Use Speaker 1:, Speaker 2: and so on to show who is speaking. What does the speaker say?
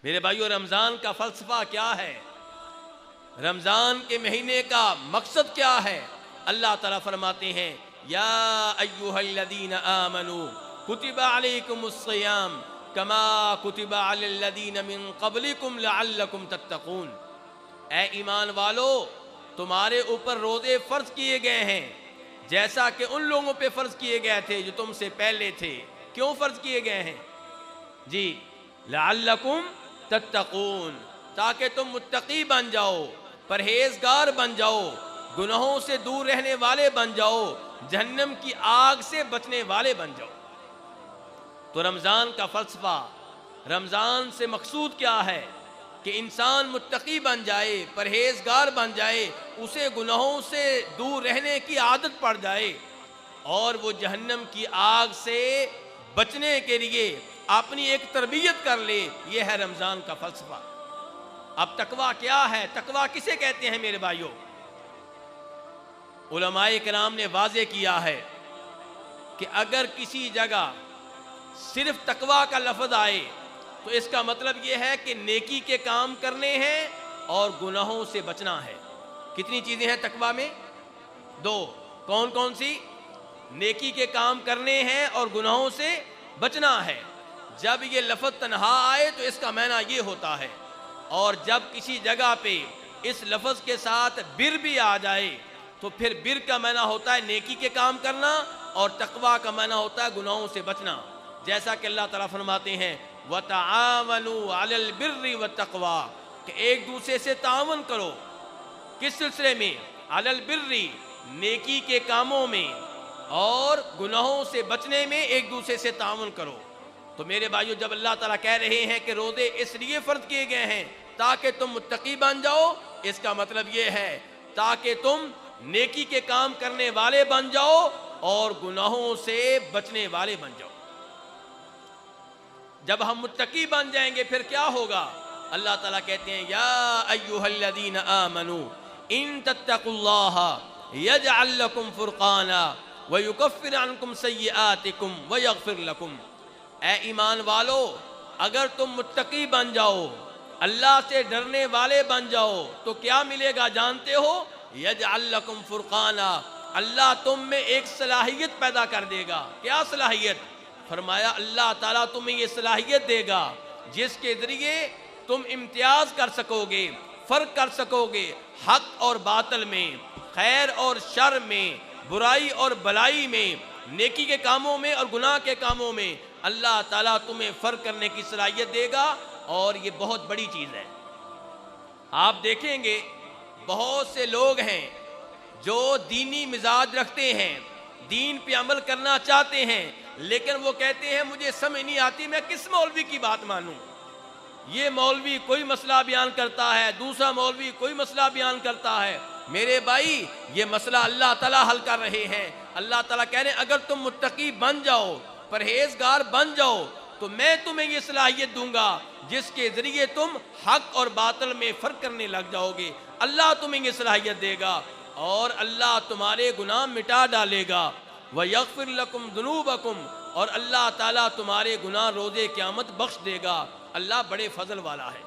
Speaker 1: میرے بھائیو، رمضان کا فلسفہ کیا ہے؟ رمضان کے مہینے کا مقصد کیا ہے؟ اللہ تعالیٰ فرماتے ہیں یا ایھا الذین آمنوا کتب علیکم الصیام کما کتب علی الذین من قبلکم لعلکم تتقون۔ اے ایمان والو، تمہارے اوپر روزے فرض کیے گئے ہیں جیسا کہ ان لوگوں پہ فرض کیے گئے تھے جو تم سے پہلے تھے۔ کیوں فرض کیے گئے ہیں؟ جی، لعلکم تتقون، تاکہ تم متقی بن جاؤ، پرہیزگار بن جاؤ، گناہوں سے دور رہنے والے بن جاؤ، جہنم کی آگ سے بچنے والے بن جاؤ۔ تو رمضان کا فلسفہ، رمضان سے مقصود کیا ہے؟ کہ انسان متقی بن جائے، پرہیزگار بن جائے، اسے گناہوں سے دور رہنے کی عادت پڑ جائے اور وہ جہنم کی آگ سے بچنے کے لیے اپنی ایک تربیت کر لے۔ یہ ہے رمضان کا فلسفہ۔ اب تقویٰ کیا ہے؟ تقویٰ کسے کہتے ہیں میرے بھائیوں؟ علماء کرام نے واضح کیا ہے کہ اگر کسی جگہ صرف تقویٰ کا لفظ آئے تو اس کا مطلب یہ ہے کہ نیکی کے کام کرنے ہیں اور گناہوں سے بچنا ہے۔ کتنی چیزیں ہیں تقویٰ میں؟ دو۔ کون کون سی؟ نیکی کے کام کرنے ہیں اور گناہوں سے بچنا ہے۔ جب یہ لفظ تنہا آئے تو اس کا معنی یہ ہوتا ہے، اور جب کسی جگہ پہ اس لفظ کے ساتھ بر بھی آ جائے تو پھر بر کا معنی ہوتا ہے نیکی کے کام کرنا اور تقویٰ کا معنی ہوتا ہے گناہوں سے بچنا۔ جیسا کہ اللہ تعالیٰ فرماتے ہیں وَتَعَاوَنُوا عَلَى الْبِرِّ وَالتَّقْوَىٰ، کہ ایک دوسرے سے تعاون کرو۔ کس سلسلے میں؟ عَلَى الْبِرِّ، نیکی کے کاموں میں، اور گناہوں سے بچنے میں ایک دوسرے سے تعاون کرو۔ تو میرے بھائیو، جب اللہ تعالیٰ کہہ رہے ہیں کہ روزے اس لیے فرض کیے گئے ہیں تاکہ تم متقی بن جاؤ، اس کا مطلب یہ ہے تاکہ تم نیکی کے کام کرنے والے بن جاؤ اور گناہوں سے بچنے والے بن جاؤ۔ جب ہم متقی بن جائیں گے پھر کیا ہوگا؟ اللہ تعالیٰ کہتے ہیں یا ایھا الذین آمنوا ان تتقوا اللہ یجعل لکم فرقانا ویکفر عنکم سیئاتکم ویغفر لکم۔ اے ایمان والو، اگر تم متقی بن جاؤ، اللہ سے ڈرنے والے بن جاؤ تو کیا ملے گا جانتے ہو؟ یجعل لکم فرقانا، اللہ تم میں ایک صلاحیت پیدا کر دے گا۔ کیا صلاحیت؟ فرمایا اللہ تعالیٰ تمہیں یہ صلاحیت دے گا جس کے ذریعے تم امتیاز کر سکو گے، فرق کر سکو گے حق اور باطل میں، خیر اور شر میں، برائی اور بلائی میں، نیکی کے کاموں میں اور گناہ کے کاموں میں۔ اللہ تعالیٰ تمہیں فرق کرنے کی صلاحیت دے گا، اور یہ بہت بڑی چیز ہے۔ آپ دیکھیں گے بہت سے لوگ ہیں جو دینی مزاج رکھتے ہیں، دین پہ عمل کرنا چاہتے ہیں، لیکن وہ کہتے ہیں مجھے سمجھ نہیں آتی میں کس مولوی کی بات مانوں۔ یہ مولوی کوئی مسئلہ بیان کرتا ہے، دوسرا مولوی کوئی مسئلہ بیان کرتا ہے۔ میرے بھائی، یہ مسئلہ اللہ تعالیٰ حل کر رہے ہیں۔ اللہ تعالیٰ کہہ رہے ہیں اگر تم متقی بن جاؤ، پرہیزگار بن جاؤ، تو میں تمہیں یہ صلاحیت دوں گا جس کے ذریعے تم حق اور باطل میں فرق کرنے لگ جاؤ گے۔ اللہ تمہیں یہ صلاحیت دے گا اور اللہ تمہارے گناہ مٹا ڈالے گا۔ وَيَغْفِرْ لَكُمْ ذُنُوبَكُمْ، اور اللہ تعالیٰ تمہارے گناہ روزے قیامت بخش دے گا۔ اللہ بڑے فضل والا ہے۔